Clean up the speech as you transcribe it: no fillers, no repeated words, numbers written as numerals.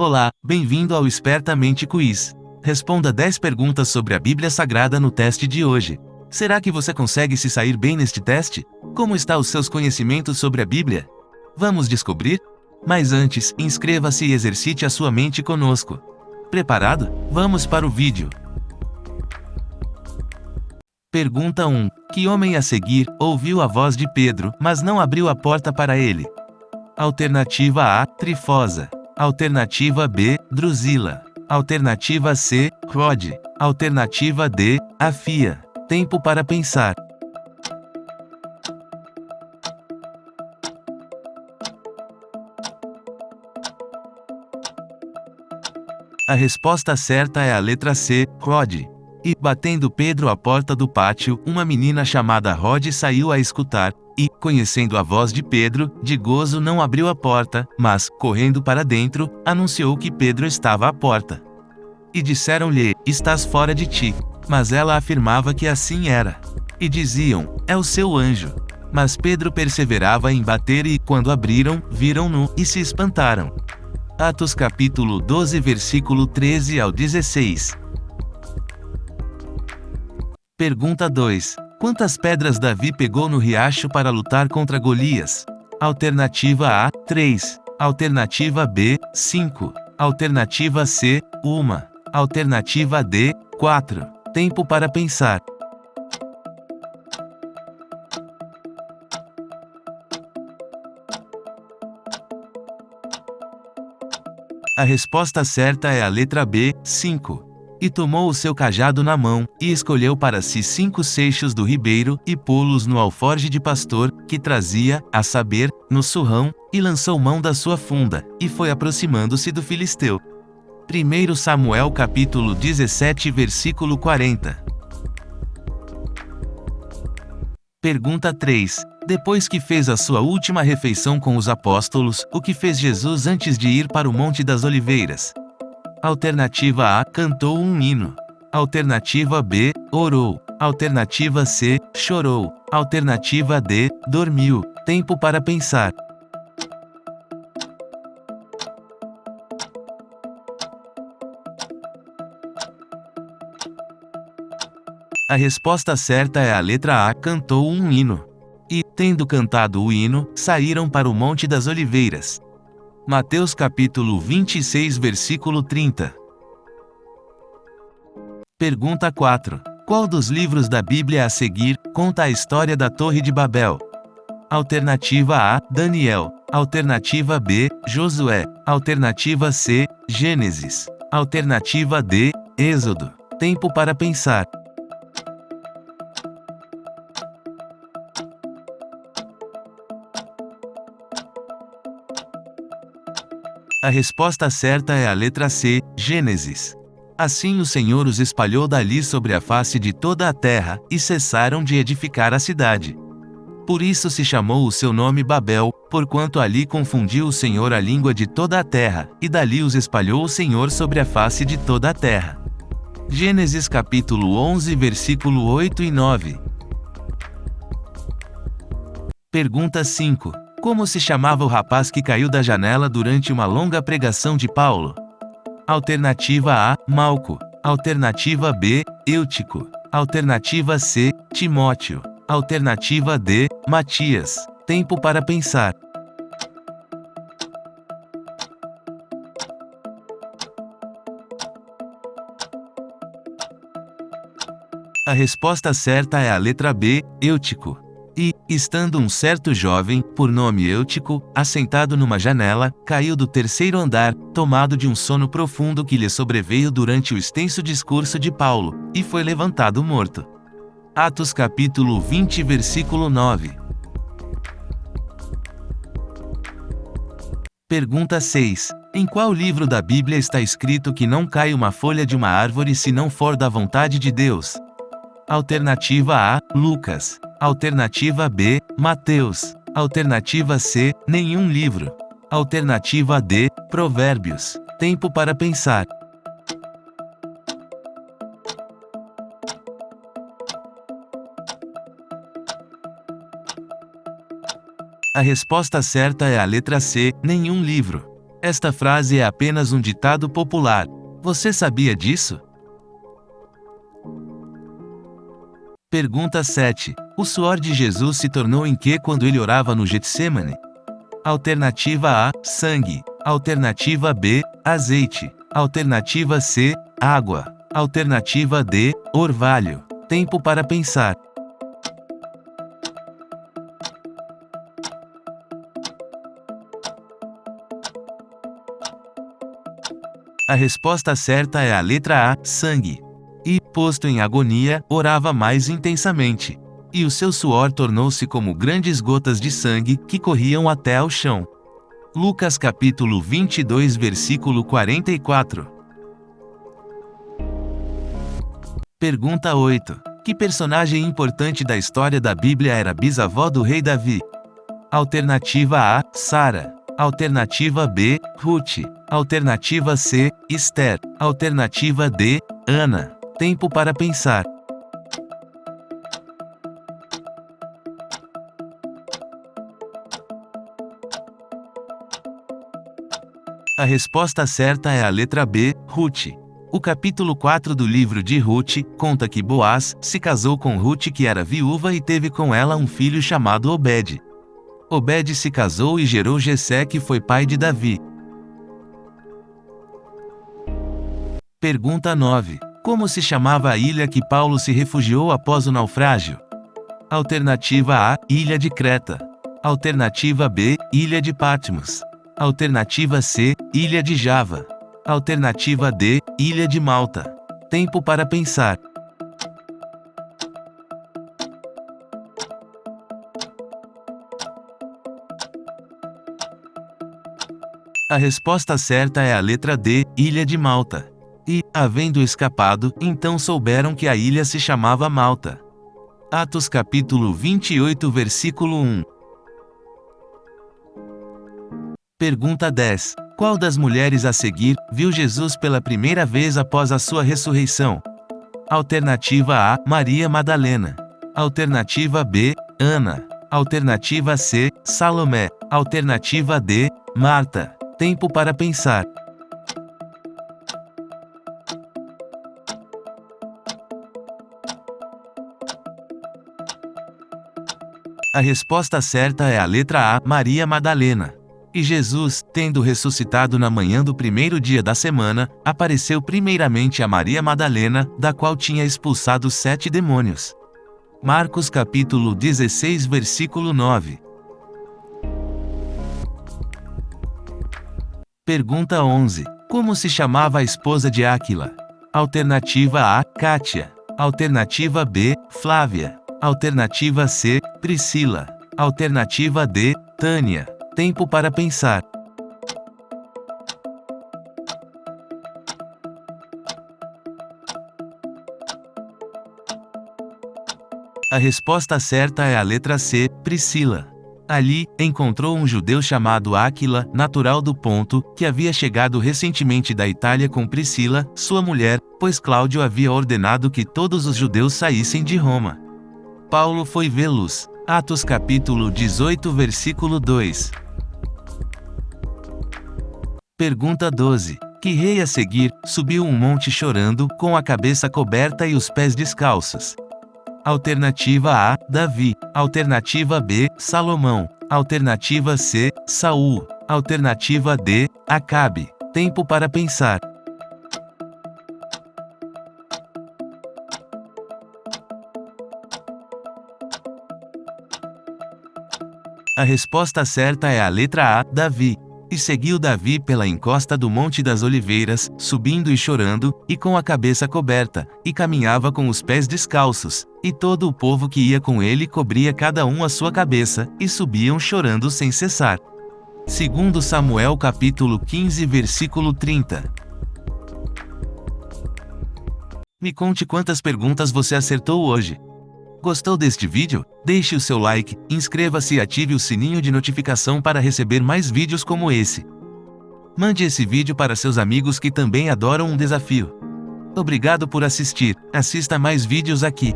Olá, bem-vindo ao Espertamente Quiz. Responda 10 perguntas sobre a Bíblia Sagrada no teste de hoje. Será que você consegue se sair bem neste teste? Como estão os seus conhecimentos sobre a Bíblia? Vamos descobrir? Mas antes, inscreva-se e exercite a sua mente conosco. Preparado? Vamos para o vídeo. Pergunta 1. Que homem a seguir ouviu a voz de Pedro, mas não abriu a porta para ele? Alternativa A. Trifosa. Alternativa B. Drusila. Alternativa C. Rode. Alternativa D. Afia. Tempo para pensar. A resposta certa é a letra C. Rode. E, batendo Pedro à porta do pátio, uma menina chamada Rode saiu a escutar, e, conhecendo a voz de Pedro, de gozo não abriu a porta, mas, correndo para dentro, anunciou que Pedro estava à porta. E disseram-lhe, estás fora de ti. Mas ela afirmava que assim era. E diziam, é o seu anjo. Mas Pedro perseverava em bater e, quando abriram, viram-no, e se espantaram. Atos capítulo 12 versículo 13 ao 16. Pergunta 2. Quantas pedras Davi pegou no riacho para lutar contra Golias? Alternativa A, 3. Alternativa B, 5. Alternativa C, 1. Alternativa D, 4. Tempo para pensar. A resposta certa é a letra B, 5. E tomou o seu cajado na mão, e escolheu para si 5 seixos do ribeiro, e pô-los no alforje de pastor, que trazia, a saber, no surrão, e lançou mão da sua funda, e foi aproximando-se do filisteu. 1 Samuel capítulo 17 versículo 40. Pergunta 3. Depois que fez a sua última refeição com os apóstolos, o que fez Jesus antes de ir para o Monte das Oliveiras? Alternativa A, cantou um hino. Alternativa B, orou. Alternativa C, chorou. Alternativa D, dormiu. Tempo para pensar. A resposta certa é a letra A, cantou um hino. E, tendo cantado o hino, saíram para o Monte das Oliveiras. Mateus capítulo 26 versículo 30. Pergunta 4. Qual dos livros da Bíblia a seguir conta a história da Torre de Babel? Alternativa A, Daniel. Alternativa B, Josué. Alternativa C, Gênesis. Alternativa D, Êxodo. Tempo para pensar. A resposta certa é a letra C, Gênesis. Assim o Senhor os espalhou dali sobre a face de toda a terra, e cessaram de edificar a cidade. Por isso se chamou o seu nome Babel, porquanto ali confundiu o Senhor a língua de toda a terra, e dali os espalhou o Senhor sobre a face de toda a terra. Gênesis capítulo 11 versículo 8 e 9. Pergunta 5. Como se chamava o rapaz que caiu da janela durante uma longa pregação de Paulo? Alternativa A, Malco. Alternativa B, Eutico. Alternativa C, Timóteo. Alternativa D, Matias. Tempo para pensar. A resposta certa é a letra B, Eutico. E, estando um certo jovem, por nome Eutico, assentado numa janela, caiu do 3º andar, tomado de um sono profundo que lhe sobreveio durante o extenso discurso de Paulo, e foi levantado morto. Atos capítulo 20 versículo 9. Pergunta 6. Em qual livro da Bíblia está escrito que não cai uma folha de uma árvore se não for da vontade de Deus? Alternativa A, Lucas. Alternativa B, Mateus. Alternativa C, nenhum livro. Alternativa D, Provérbios. Tempo para pensar. A resposta certa é a letra C, nenhum livro. Esta frase é apenas um ditado popular. Você sabia disso? Pergunta 7. O suor de Jesus se tornou em que quando ele orava no Getsêmani? Alternativa A, sangue. Alternativa B, azeite. Alternativa C, água. Alternativa D, orvalho. Tempo para pensar. A resposta certa é a letra A, sangue. E, posto em agonia, orava mais intensamente. E o seu suor tornou-se como grandes gotas de sangue que corriam até ao chão. Lucas capítulo 22 versículo 44. Pergunta 8. Que personagem importante da história da Bíblia era bisavó do rei Davi? Alternativa A, Sara. Alternativa B, Ruth. Alternativa C, Esther. Alternativa D, Ana. Tempo para pensar. A resposta certa é a letra B, Ruth. O capítulo 4 do livro de Ruth conta que Boaz se casou com Ruth, que era viúva, e teve com ela um filho chamado Obed. Obed se casou e gerou Jessé, que foi pai de Davi. Pergunta 9. Como se chamava a ilha que Paulo se refugiou após o naufrágio? Alternativa A, Ilha de Creta. Alternativa B, Ilha de Patmos. Alternativa C, Ilha de Java. Alternativa D, Ilha de Malta. Tempo para pensar. A resposta certa é a letra D, Ilha de Malta. E, havendo escapado, então souberam que a ilha se chamava Malta. Atos capítulo 28 versículo 1. Pergunta 10. Qual das mulheres a seguir viu Jesus pela primeira vez após a sua ressurreição? Alternativa A, Maria Madalena. Alternativa B, Ana. Alternativa C, Salomé. Alternativa D, Marta. Tempo para pensar. A resposta certa é a letra A, Maria Madalena. E Jesus, tendo ressuscitado na manhã do primeiro dia da semana, apareceu primeiramente a Maria Madalena, da qual tinha expulsado 7 demônios. Marcos capítulo 16 versículo 9. Pergunta 11. Como se chamava a esposa de Áquila? Alternativa A, Cátia. Alternativa B, Flávia. Alternativa C, Priscila. Alternativa D, Tânia. Tempo para pensar. A resposta certa é a letra C, Priscila. Ali, encontrou um judeu chamado Áquila, natural do Ponto, que havia chegado recentemente da Itália com Priscila, sua mulher, pois Cláudio havia ordenado que todos os judeus saíssem de Roma. Paulo foi vê-los. Atos capítulo 18 versículo 2. Pergunta 12. Que rei a seguir subiu um monte chorando, com a cabeça coberta e os pés descalços? Alternativa A, Davi. Alternativa B, Salomão. Alternativa C, Saul. Alternativa D, Acabe. Tempo para pensar. A resposta certa é a letra A, Davi. E seguiu Davi pela encosta do Monte das Oliveiras, subindo e chorando, e com a cabeça coberta, e caminhava com os pés descalços, e todo o povo que ia com ele cobria cada um a sua cabeça, e subiam chorando sem cessar. Segundo Samuel capítulo 15 versículo 30. Me conte quantas perguntas você acertou hoje. Gostou deste vídeo? Deixe o seu like, inscreva-se e ative o sininho de notificação para receber mais vídeos como esse. Mande esse vídeo para seus amigos que também adoram um desafio. Obrigado por assistir. Assista mais vídeos aqui.